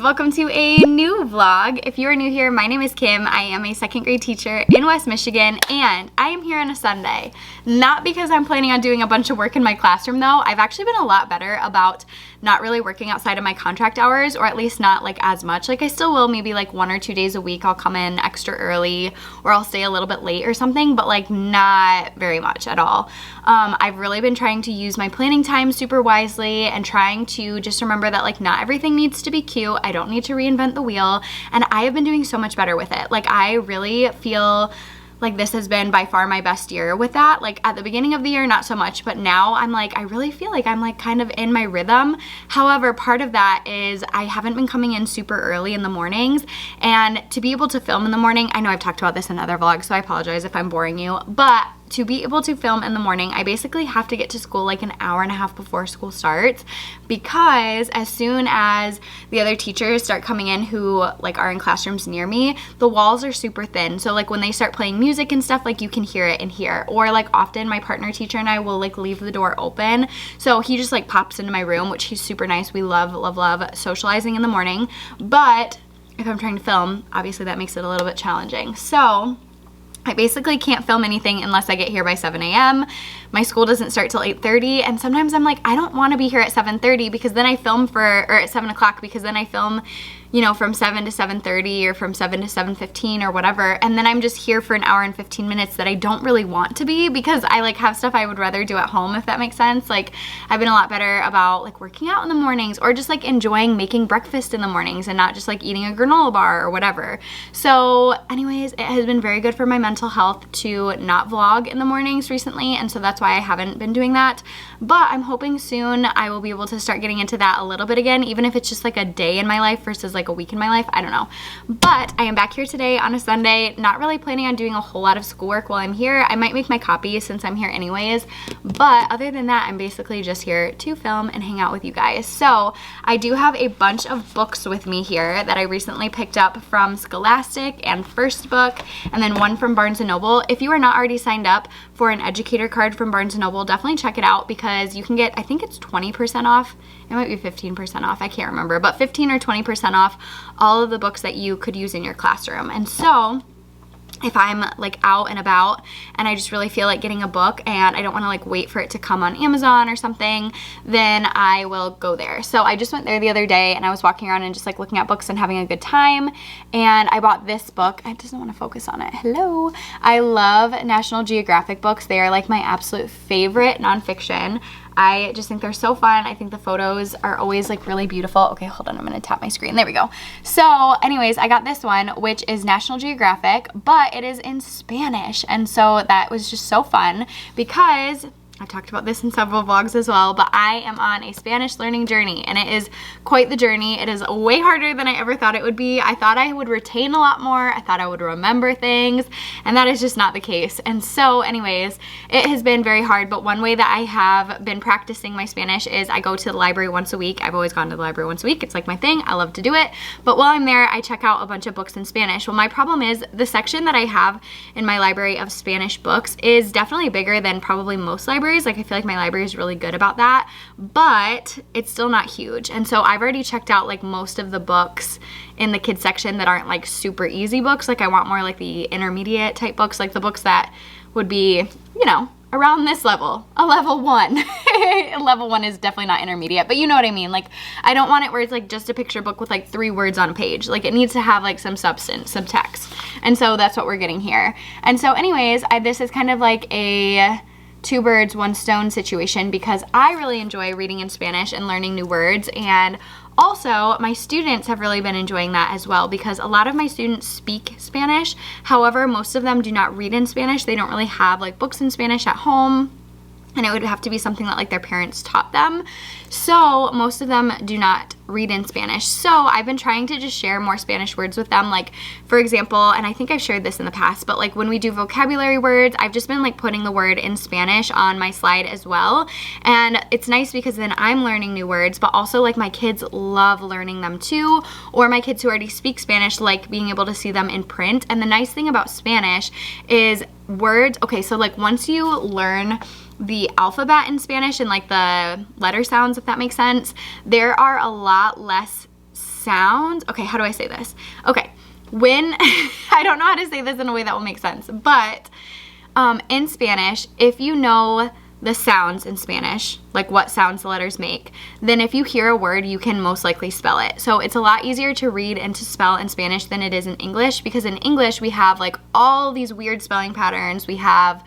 welcome to a new vlog. If you are new here, my name is Kim. I am a second grade teacher in West Michigan, and I am here on a Sunday. Not because I'm planning on doing a bunch of work in my classroom though. I've actually been a lot better about not really working outside of my contract hours, or at least not like as much. Like I still will, maybe like 1 or 2 days a week I'll come in extra early, or I'll stay a little bit late or something, but like not very much at all. I've really been trying to use my planning time super wisely and trying to just remember that like not everything needs to be cute. I don't need to reinvent the wheel, and I have been doing so much better with it. Like I really feel like this has been by far my best year with that. Like at the beginning of the year, not so much, but now I'm like, I really feel like I'm like kind of in my rhythm. However, part of that is I haven't been coming in super early in the mornings, and to be able to film in the morning, I know I've talked about this in other vlogs, so I apologize if I'm boring you, but to be able to film in the morning, I basically have to get to school like an hour and a half before school starts, because as soon as the other teachers start coming in who like are in classrooms near me, the walls are super thin. So like when they start playing music and stuff, like you can hear it in here. Or like often my partner teacher and I will like leave the door open. So he just like pops into my room, which he's super nice. We love socializing in the morning. But if I'm trying to film, obviously that makes it a little bit challenging. So I basically can't film anything unless I get here by 7 a.m. My school doesn't start till 8:30, and sometimes I'm like, I don't want to be here at 7:30 because then I film or at 7 o'clock, because then I film, you know, from 7 to 7:30 or from 7 to 7:15 or whatever, and then I'm just here for an hour and 15 minutes that I don't really want to be, because I like have stuff I would rather do at home, if that makes sense. Like I've been a lot better about like working out in the mornings, or just like enjoying making breakfast in the mornings and not just like eating a granola bar or whatever. So anyways, it has been very good for my mental health to not vlog in the mornings recently, and so that's why I haven't been doing that. But I'm hoping soon I will be able to start getting into that a little bit again, even if it's just like a day in my life versus like a week in my life. I don't know. But I am back here today on a Sunday, not really planning on doing a whole lot of schoolwork while I'm here. I might make my copies since I'm here anyways, but other than that, I'm basically just here to film and hang out with you guys. So I do have a bunch of books with me here that I recently picked up from Scholastic and First Book, and then one from Barnes & Noble. If you are not already signed up for an educator card from Barnes & Noble, definitely check it out, because you can get, I think it's 20% off. It might be 15% off, I can't remember, but 15 or 20% off all of the books that you could use in your classroom. And so if I'm like out and about and I just really feel like getting a book and I don't want to like wait for it to come on Amazon or something, then I will go there. So I just went there the other day and I was walking around and just like looking at books and having a good time, and I bought this book. It doesn't want to focus on it. Hello. I love National Geographic books. They are like my absolute favorite nonfiction. I just think they're so fun. I think the photos are always like really beautiful. Okay, hold on, I'm gonna tap my screen. There we go. So anyways, I got this one, which is National Geographic, but it is in Spanish. And so that was just so fun, because I've talked about this in several vlogs as well, but I am on a Spanish learning journey, and it is quite the journey. It is way harder than I ever thought it would be. I thought I would retain a lot more. I thought I would remember things, and that is just not the case. And so anyways, it has been very hard, but one way that I have been practicing my Spanish is I go to the library once a week. I've always gone to the library once a week. It's like my thing. I love to do it. But while I'm there, I check out a bunch of books in Spanish. Well, my problem is the section that I have in my library of Spanish books is definitely bigger than probably most libraries. Like I feel like my library is really good about that, but it's still not huge. And so I've already checked out like most of the books in the kids section that aren't like super easy books. Like I want more like the intermediate type books, like the books that would be, you know, around this level, a level 1. Level 1 is definitely not intermediate, but you know what I mean. Like I don't want it where it's like just a picture book with like 3 words on a page. Like it needs to have like some substance, some text. And so that's what we're getting here. And so anyways, this is kind of like a 2 birds, 1 stone situation, because I really enjoy reading in Spanish and learning new words, and also my students have really been enjoying that as well, because a lot of my students speak Spanish. However, most of them do not read in Spanish. They don't really have like books in Spanish at home, and it would have to be something that like their parents taught them. So most of them do not read in Spanish. So I've been trying to just share more Spanish words with them. Like for example, and I think I've shared this in the past, but like when we do vocabulary words, I've just been like putting the word in Spanish on my slide as well. And it's nice because then I'm learning new words, but also like my kids love learning them too, or my kids who already speak Spanish like being able to see them in print. And the nice thing about Spanish is words, okay, so like once you learn the alphabet in Spanish and like the letter sounds, if that makes sense, there are a lot less sounds, okay, how do I say this? Okay, when, I don't know how to say this in a way that will make sense, but in Spanish, if you know the sounds in Spanish, like what sounds the letters make, then if you hear a word, you can most likely spell it. So it's a lot easier to read and to spell in Spanish than it is in English, because in English we have like all these weird spelling patterns. We have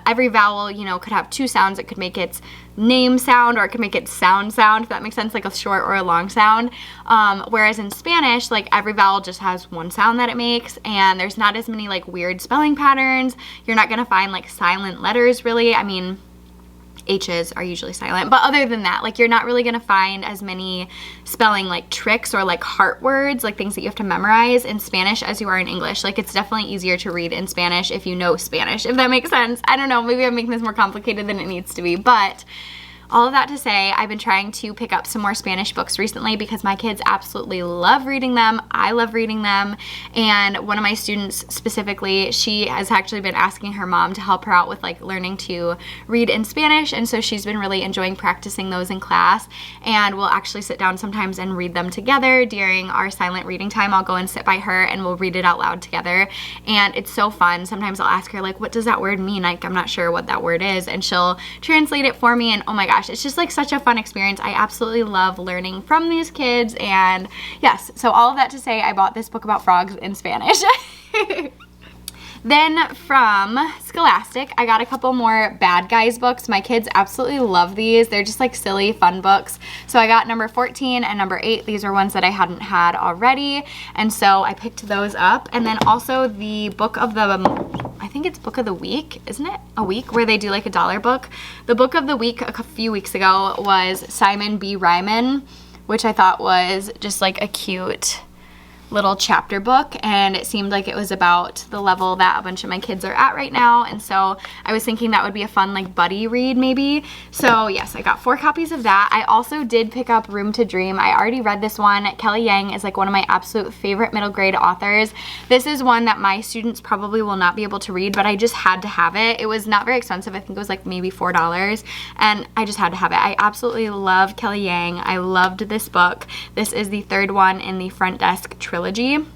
every vowel, you know, could have two sounds. It could make its name sound, or it could make its sound, if that makes sense, like a short or a long sound. Whereas in Spanish, like every vowel just has one sound that it makes, and there's not as many like weird spelling patterns. You're not gonna find like silent letters really. I mean, H's are usually silent, but other than that, like you're not really gonna find as many spelling like tricks or like heart words, like things that you have to memorize in Spanish as you are in English. Like it's definitely easier to read in Spanish if you know Spanish, if that makes sense. I don't know, maybe I'm making this more complicated than it needs to be, but all of that to say, I've been trying to pick up some more Spanish books recently because my kids absolutely love reading them. I love reading them. And one of my students specifically, she has actually been asking her mom to help her out with like learning to read in Spanish. And so she's been really enjoying practicing those in class. And we'll actually sit down sometimes and read them together during our silent reading time. I'll go and sit by her and we'll read it out loud together. And it's so fun. Sometimes I'll ask her like, what does that word mean? Like, I'm not sure what that word is. And she'll translate it for me. And oh my gosh, it's just like such a fun experience. I absolutely love learning from these kids. And yes, so all of that to say, I bought this book about frogs in Spanish. Then from Scholastic, I got a couple more Bad Guys books. My kids absolutely love these. They're just like silly, fun books. So I got number 14 and number 8. These are ones that I hadn't had already. And so I picked those up. And then also the book of the, I think it's book of the week, isn't it? A week where they do like a dollar book. The book of the week a few weeks ago was Simon B. Ryman, which I thought was just like a cute little chapter book, and it seemed like it was about the level that a bunch of my kids are at right now, and so I was thinking that would be a fun like buddy read maybe. So yes, I got 4 copies of that. I also did pick up Room to Dream. I already read this one. Kelly Yang is like one of my absolute favorite middle grade authors. This is one that my students probably will not be able to read, but I just had to have it. It was not very expensive. I think it was like maybe $4, and I just had to have it. I absolutely love Kelly Yang. I loved this book. This is the 3rd one in the Front Desk trilogy. And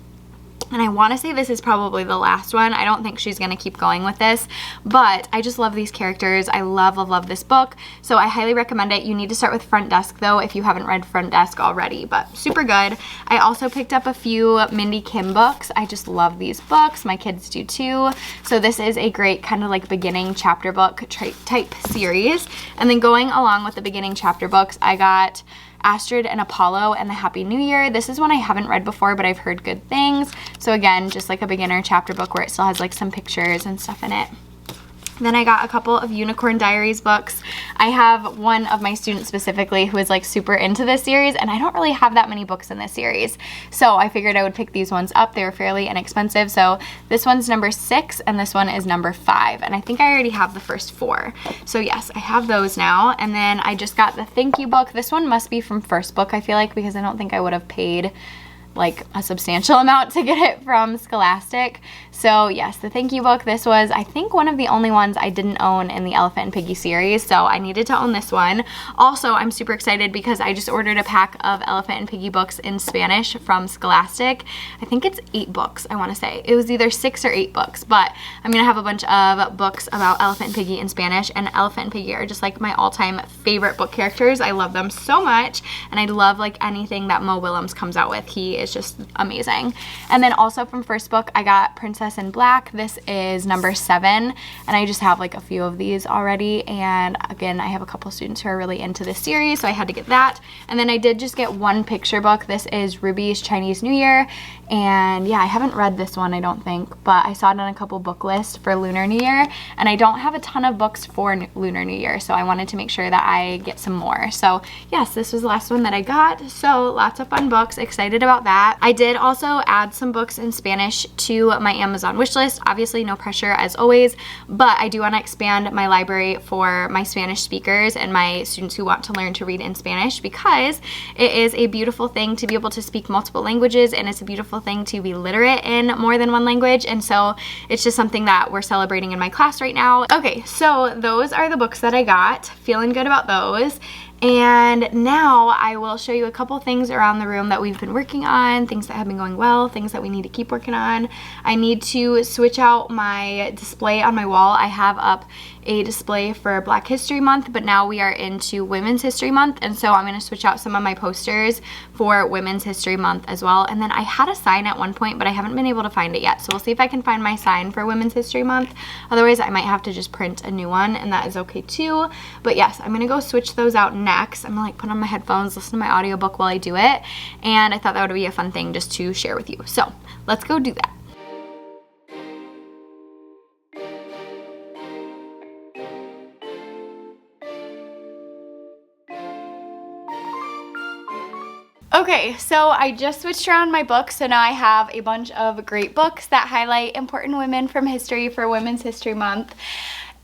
I want to say this is probably the last one. I don't think she's going to keep going with this, but I just love these characters. I love, love, love this book. So I highly recommend it. You need to start with Front Desk though if you haven't read Front Desk already, but super good. I also picked up a few Mindy Kim books. I just love these books. My kids do too. So this is a great kind of like beginning chapter book type series. And then going along with the beginning chapter books, I got Astrid and Apollo and the Happy New Year. This is one I haven't read before, but I've heard good things. So again, just like a beginner chapter book where it still has like some pictures and stuff in it. Then I got a couple of Unicorn Diaries books. I have one of my students specifically who is like super into this series, and I don't really have that many books in this series. So I figured I would pick these ones up. They were fairly inexpensive. So this one's number 6 and this one is number 5. And I think I already have the first 4. So yes, I have those now. And then I just got the Thank You book. This one must be from First Book, I feel like, because I don't think I would have paid like a substantial amount to get it from Scholastic. So yes, the Thank You book, this was I think one of the only ones I didn't own in the Elephant and Piggy series, so I needed to own this one. Also, I'm super excited because I just ordered a pack of Elephant and Piggy books in Spanish from Scholastic. I think it's 8 books, I want to say. It was either 6 or 8 books, but I'm gonna have a bunch of books about Elephant and Piggy in Spanish, and Elephant and Piggy are just like my all-time favorite book characters. I love them so much, and I love like anything that Mo Willems comes out with. He is just amazing. And then also from First Book, I got Princess in Black. This is number 7, and I just have like a few of these already, and again, I have a couple students who are really into this series, so I had to get that. And then I did just get one picture book. This is Ruby's Chinese New Year, and yeah, I haven't read this one, I don't think, but I saw it on a couple book lists for Lunar New Year, and I don't have a ton of books for Lunar New Year, so I wanted to make sure that I get some more. So yes, this was the last one that I got, so lots of fun books, excited about that. I did also add some books in Spanish to my Amazon wish list. Obviously no pressure as always, but I do want to expand my library for my Spanish speakers and my students who want to learn to read in Spanish, because it is a beautiful thing to be able to speak multiple languages, and it's a beautiful thing to be literate in more than one language, and so it's just something that we're celebrating in my class right now. Okay, so those are the books that I got. Feeling good about those. And now I will show you a couple things around the room that we've been working on, things that have been going well, things that we need to keep working on. I need to switch out my display on my wall. I have up a display for Black History Month, but now we are into Women's History Month, and so I'm going to switch out some of my posters for Women's History Month as well. And then I had a sign at one point, but I haven't been able to find it yet, so we'll see if I can find my sign for Women's History Month. Otherwise, I might have to just print a new one, and that is okay too. But yes, I'm going to go switch those out next. I'm going to like put on my headphones, listen to my audiobook while I do it, and I thought that would be a fun thing just to share with you. So let's go do that. Okay, so I just switched around my books, so now I have a bunch of great books that highlight important women from history for Women's History Month.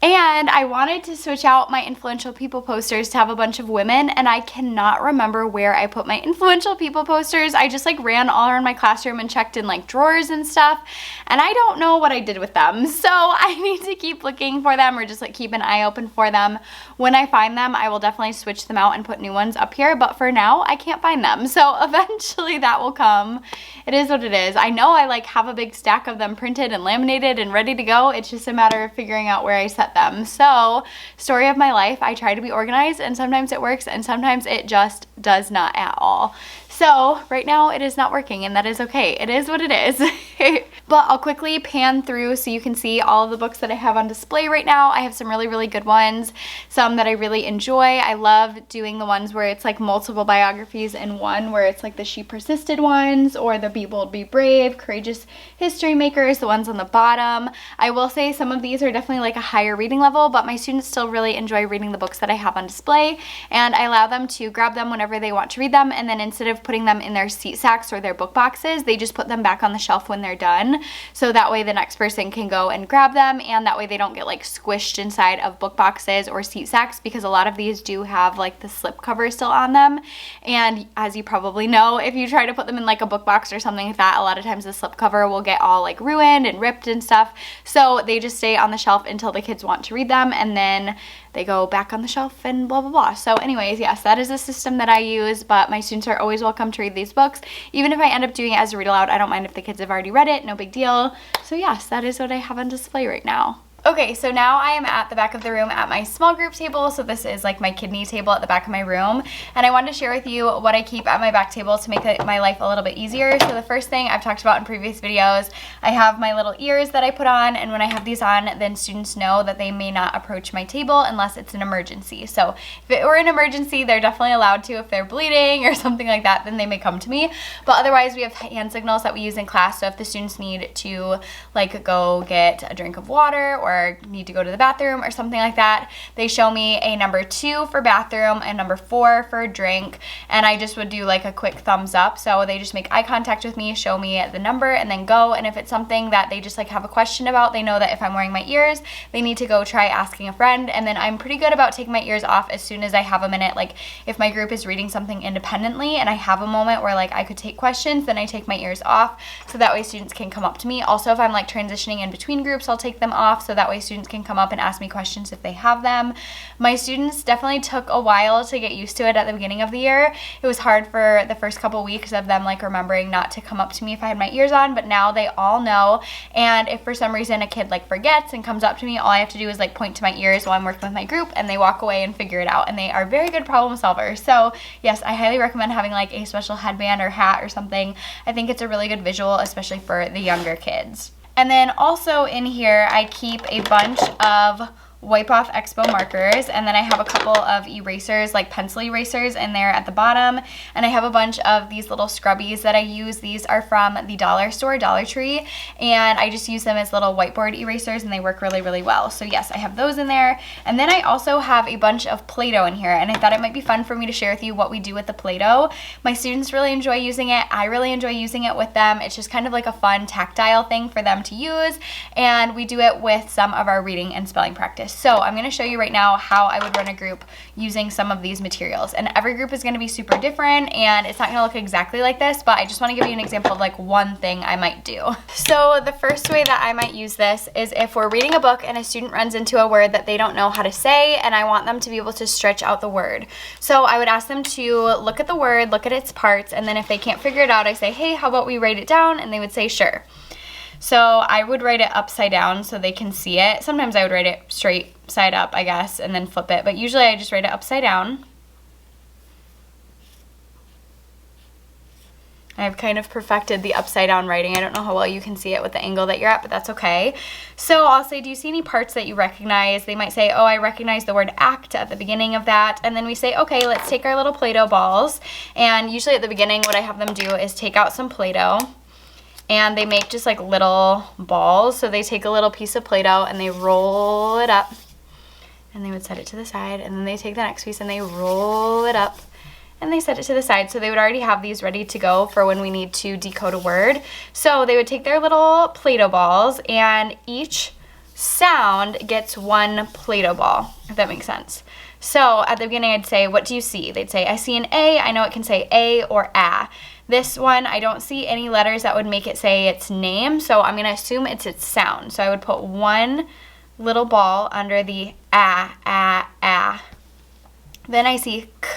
And I wanted to switch out my influential people posters to have a bunch of women, and I cannot remember where I put my influential people posters. I just like ran all around my classroom and checked in like drawers and stuff, and I don't know what I did with them. So I need to keep looking for them, or just like keep an eye open for them. When I find them, I will definitely switch them out and put new ones up here, but for now I can't find them. So eventually that will come. It is what it is. I know I like have a big stack of them printed and laminated and ready to go. It's just a matter of figuring out where I set them. So, story of my life, I try to be organized, and sometimes it works and sometimes it just does not at all. So right now it is not working, and that is okay. It is what it is. But I'll quickly pan through so you can see all of the books that I have on display right now. I have some really, really good ones, some that I really enjoy. I love doing the ones where it's like multiple biographies in one, where it's like the She Persisted ones, or the Be Bold, Be Brave, Courageous History Makers, the ones on the bottom. I will say some of these are definitely like a higher reading level, but my students still really enjoy reading the books that I have on display, and I allow them to grab them whenever they want to read them, and then instead of putting them in their seat sacks or their book boxes, they just put them back on the shelf when they're done, so that way the next person can go and grab them, and that way they don't get like squished inside of book boxes or seat sacks, because a lot of these do have like the slip cover still on them, and as you probably know, if you try to put them in like a book box or something like that, a lot of times the slip cover will get all like ruined and ripped and stuff, so they just stay on the shelf until the kids want to read them, and then they go back on the shelf and blah blah blah. So anyways, yes, that is a system that I use, but my students are always welcome to read these books. Even if I end up doing it as a read aloud, I don't mind if the kids have already read it, no big deal. So yes, that is what I have on display right now. Okay, so now I am at the back of the room at my small group table. So this is like my kidney table at the back of my room. And I wanted to share with you what I keep at my back table to make my life a little bit easier. So the first thing I've talked about in previous videos, I have my little ears that I put on. And when I have these on, then students know that they may not approach my table unless it's an emergency. So if it were an emergency, they're definitely allowed to. If they're bleeding or something like that, then they may come to me. But otherwise, we have hand signals that we use in class. So if the students need to like go get a drink of water, or need to go to the bathroom or something like that, they show me a number 2 for bathroom and number 4 for drink, and I just would do like a quick thumbs up. So they just make eye contact with me, show me the number, and then go. And if it's something that they just like have a question about, they know that if I'm wearing my ears, they need to go try asking a friend. And then I'm pretty good about taking my ears off as soon as I have a minute. Like if my group is reading something independently and I have a moment where like I could take questions, then I take my ears off, so that way students can come up to me. Also, if I'm like transitioning in between groups, I'll take them off, so that way students can come up and ask me questions if they have them. My students definitely took a while to get used to it at the beginning of the year. It was hard for the first couple weeks of them like remembering not to come up to me if I had my ears on, but now they all know. And if for some reason a kid like forgets and comes up to me, all I have to do is like point to my ears while I'm working with my group, and they walk away and figure it out, and they are very good problem solvers. So yes, I highly recommend having like a special headband or hat or something. I think it's a really good visual, especially for the younger kids. And then also in here, I keep a bunch of wipe off expo markers, and then I have a couple of erasers, like pencil erasers, in there at the bottom, and I have a bunch of these little scrubbies that I use. These are from the dollar store, Dollar Tree, and I just use them as little whiteboard erasers, and they work really, really well. So yes, I have those in there. And then I also have a bunch of Play-Doh in here, and I thought it might be fun for me to share with you what we do with the Play-Doh. My students really enjoy using it. I really enjoy using it with them. It's just kind of like a fun tactile thing for them to use, and we do it with some of our reading and spelling practice. So I'm gonna show you right now how I would run a group using some of these materials. And every group is gonna be super different and it's not gonna look exactly like this, but I just wanna give you an example of like one thing I might do. So the first way that I might use this is if we're reading a book and a student runs into a word that they don't know how to say and I want them to be able to stretch out the word. So I would ask them to look at the word, look at its parts, and then if they can't figure it out, I say, hey, how about we write it down? And they would say, sure. So I would write it upside down so they can see it. Sometimes I would write it straight side up, I guess, and then flip it. But usually I just write it upside down. I've kind of perfected the upside down writing. I don't know how well you can see it with the angle that you're at, but that's okay. So I'll say, do you see any parts that you recognize? They might say, oh, I recognize the word act at the beginning of that. And then we say, okay, let's take our little Play-Doh balls. And usually at the beginning, what I have them do is take out some Play-Doh. And they make just like little balls. So they take a little piece of Play-Doh and they roll it up. And they would set it to the side. And then they take the next piece and they roll it up. And they set it to the side. So they would already have these ready to go for when we need to decode a word. So they would take their little Play-Doh balls and each sound gets one Play-Doh ball, if that makes sense. So at the beginning I'd say, what do you see? They'd say, I see an A. I know it can say A or A. This one, I don't see any letters that would make it say its name, so I'm going to assume it's its sound. So I would put one little ball under the A, A, A. Then I see K,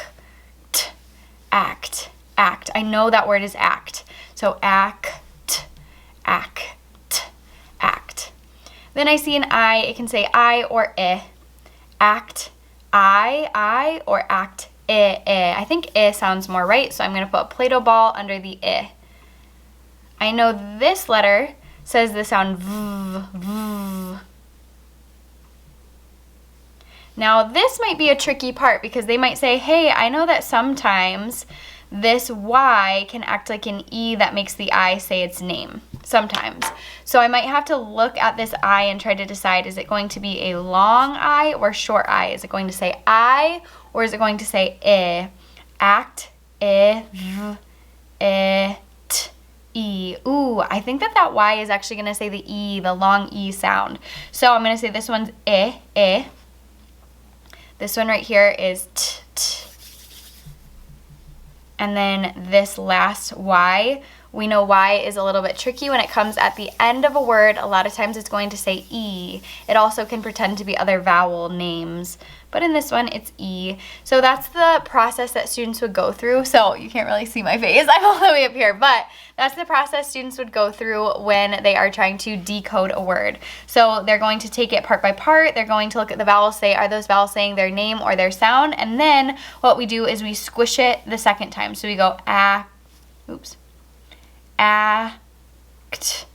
T, act, act. I know that word is act. So act, act, act. Then I see an I. It can say I or I. Act, I, or act, I. I think I sounds more right, so I'm going to put a Play-Doh ball under the I. I know this letter says the sound V, V. Now this might be a tricky part because they might say, hey, I know that sometimes this Y can act like an E that makes the I say its name, sometimes. So I might have to look at this I and try to decide, is it going to be a long I or short I? Is it going to say I or is it going to say I? Act, I, V, I, T, E. Ooh, I think that Y is actually going to say the E, the long E sound. So I'm going to say this one's I. This one right here is T, T. And then this last Y, we know Y is a little bit tricky when it comes at the end of a word. A lot of times it's going to say E. It also can pretend to be other vowel names, but in this one it's E. So that's the process that students would go through. So you can't really see my face, I'm all the way up here, but that's the process students would go through when they are trying to decode a word. So they're going to take it part by part. They're going to look at the vowels, say, are those vowels saying their name or their sound? And then what we do is we squish it the second time. So we go oops, act,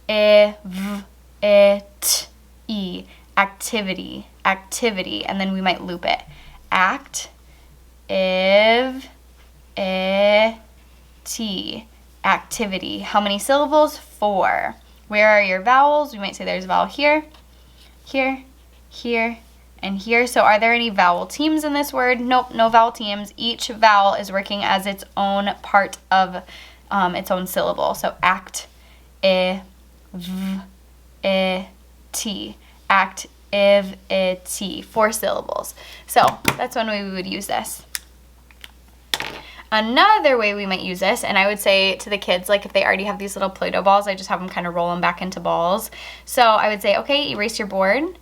I, V, I, T, E, activity, activity, and then we might loop it. Act, I, T, activity. How many syllables? 4. Where are your vowels? We might say there's a vowel here, here, here, and here. So are there any vowel teams in this word? Nope, no vowel teams. Each vowel is working as its own part of its own syllable. So act, I, V, I, T. Act, I, V, T. 4 syllables. So that's one way we would use this. Another way we might use this, and I would say to the kids, like if they already have these little Play-Doh balls, I just have them kind of roll them back into balls. So I would say, okay, erase your board.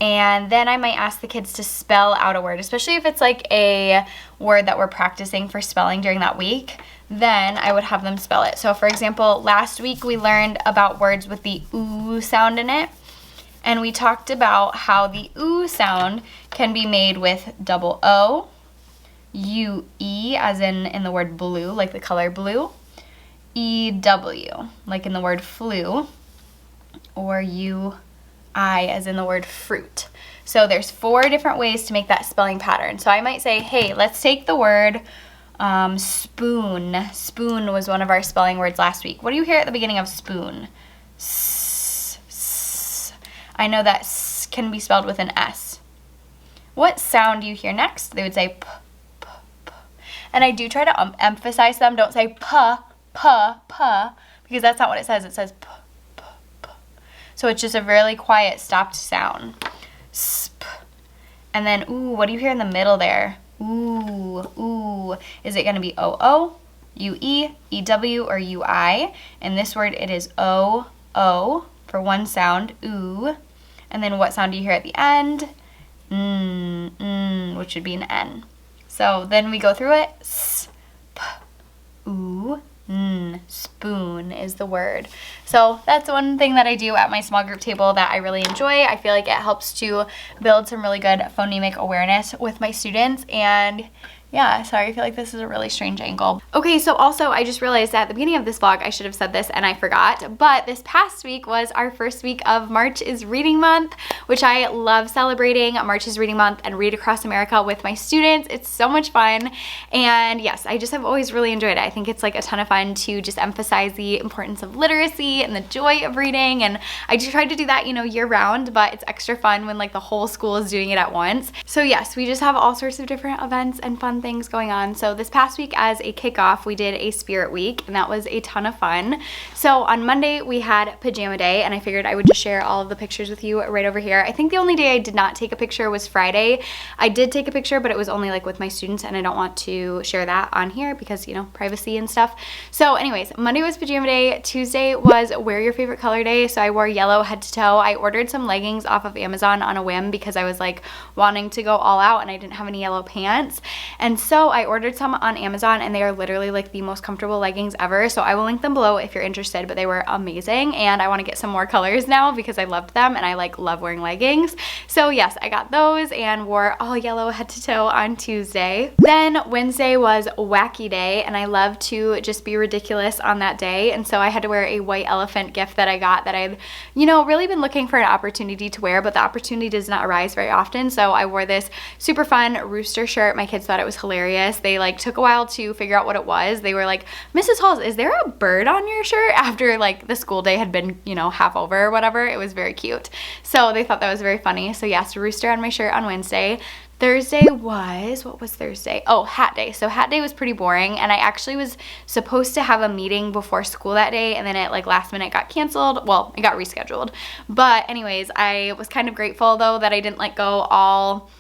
And then I might ask the kids to spell out a word, especially if it's like a word that we're practicing for spelling during that week. Then I would have them spell it. So for example, last week we learned about words with the OO sound in it. And we talked about how the OO sound can be made with double O, U-E, as in the word blue, like the color blue, E-W, like in the word flu, or U-I, as in the word fruit. So there's 4 different ways to make that spelling pattern. So I might say, hey, let's take the word spoon. Spoon was one of our spelling words last week. What do you hear at the beginning of spoon? S, s. I know that S can be spelled with an S. What sound do you hear next? They would say P. And I do try to emphasize them. Don't say P, because that's not what it says. It says P. So it's just a really quiet, stopped sound. sp. And then, ooh, what do you hear in the middle there? Ooh, ooh. Is it gonna be O-O, U-E, E-W, or U-I? In this word, it is O-O for one sound, ooh. And then what sound do you hear at the end? Which would be an N. So then we go through it. S, p, ooh, spoon is the word. So that's one thing that I do at my small group table that I really enjoy. I feel like it helps to build some really good phonemic awareness with my students. And yeah, sorry, I feel like this is a really strange angle. Okay, so also I just realized at the beginning of this vlog, I should have said this and I forgot, but this past week was our first week of March is Reading Month, which I love celebrating. March is Reading Month and Read Across America with my students. It's so much fun. And yes, I just have always really enjoyed it. I think it's like a ton of fun to just emphasize the importance of literacy and the joy of reading. And I just tried to do that, you know, year round, but it's extra fun when like the whole school is doing it at once. So yes, we just have all sorts of different events and fun things going on. So this past week as a kickoff, we did a spirit week and that was a ton of fun. So on Monday we had pajama day and I figured I would just share all of the pictures with you right over here. I think the only day I did not take a picture was Friday. I did take a picture, but it was only like with my students and I don't want to share that on here because, you know, privacy and stuff. So anyways, Monday was pajama day. Tuesday was wear your favorite color day. So I wore yellow head to toe. I ordered some leggings off of Amazon on a whim because I was like wanting to go all out and I didn't have any yellow pants. And so I ordered some on Amazon and they are literally like the most comfortable leggings ever. So I will link them below if you're interested, but they were amazing. And I want to get some more colors now because I loved them and I like love wearing leggings. So yes, I got those and wore all yellow head to toe on Tuesday. Then Wednesday was wacky day and I love to just be ridiculous on that day. And so I had to wear a white elephant gift that I got that I'd, you know, really been looking for an opportunity to wear, but the opportunity does not arise very often. So I wore this super fun rooster shirt. My kids thought it was hilarious. They like took a while to figure out what it was. They were like, Mrs. Halls, is there a bird on your shirt? After like the school day had been, you know, half over or whatever. It was very cute. So they thought that was very funny. So yes, rooster on my shirt on Wednesday. Thursday was, what was Thursday? Oh, hat day. So hat day was pretty boring and I actually was supposed to have a meeting before school that day and then it like last minute got canceled. Well, it got rescheduled. But anyways, I was kind of grateful though that I didn't like go all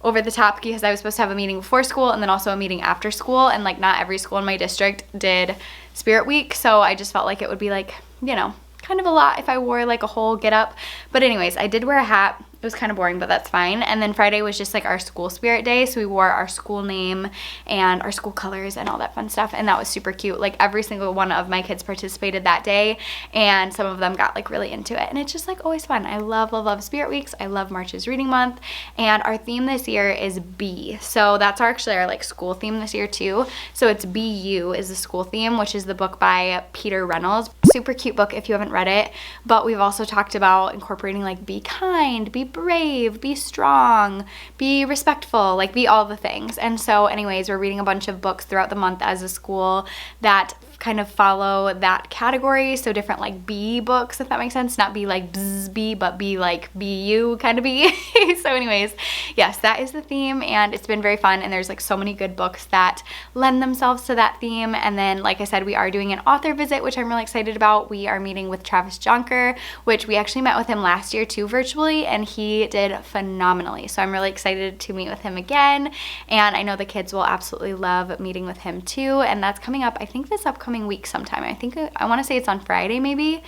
over the top because I was supposed to have a meeting before school and then also a meeting after school and like not every school in my district did Spirit Week. So I just felt like it would be like, you know, kind of a lot if I wore like a whole get up. But anyways, I did wear a hat. It was kind of boring, but that's fine. And then Friday was just like our school spirit day. So we wore our school name and our school colors and all that fun stuff. And that was super cute. Like every single one of my kids participated that day and some of them got like really into it. And it's just like always fun. I love, love, love spirit weeks. I love March is Reading Month. And our theme this year is B. So that's actually our like school theme this year too. So it's BU is the school theme, which is the book by Peter Reynolds. Super cute book if you haven't read it. But we've also talked about incorporating like be kind, be brave, be strong, be respectful, like be all the things. And so anyways, we're reading a bunch of books throughout the month as a school that kind of follow that category. So different like B books, if that makes sense. Not be like bzz B, but be like BU kind of B. So anyways, yes, that is the theme and it's been very fun. And there's like so many good books that lend themselves to that theme. And then, like I said, we are doing an author visit, which I'm really excited about. We are meeting with Travis Jonker, which we actually met with him last year too virtually, and he did phenomenally. So I'm really excited to meet with him again. And I know the kids will absolutely love meeting with him too. And that's coming up, I think this upcoming week sometime. I want to say it's on Friday maybe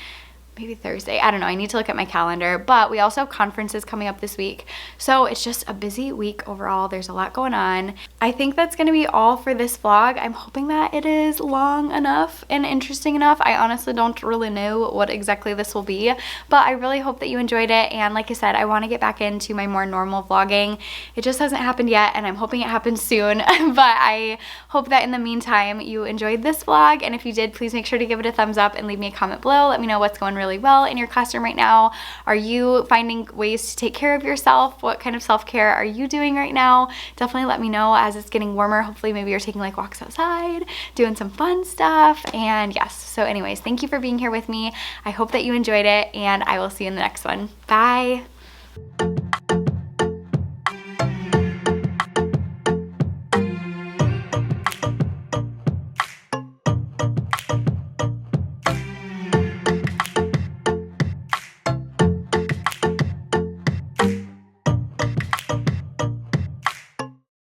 Thursday. I don't know. I need to look at my calendar. But we also have conferences coming up this week. So it's just a busy week overall. There's a lot going on. I think that's going to be all for this vlog. I'm hoping that it is long enough and interesting enough. I honestly don't really know what exactly this will be, but I really hope that you enjoyed it. And like I said, I want to get back into my more normal vlogging. It just hasn't happened yet, and I'm hoping it happens soon. But I hope that in the meantime, you enjoyed this vlog. And if you did, please make sure to give it a thumbs up and leave me a comment below. Let me know what's going really well in your classroom right now. Are you finding ways to take care of yourself? What kind of self-care are you doing right now? Definitely let me know as it's getting warmer. Hopefully maybe you're taking like walks outside, doing some fun stuff. And yes, so anyways, thank you for being here with me. I hope that you enjoyed it and I will see you in the next one. Bye.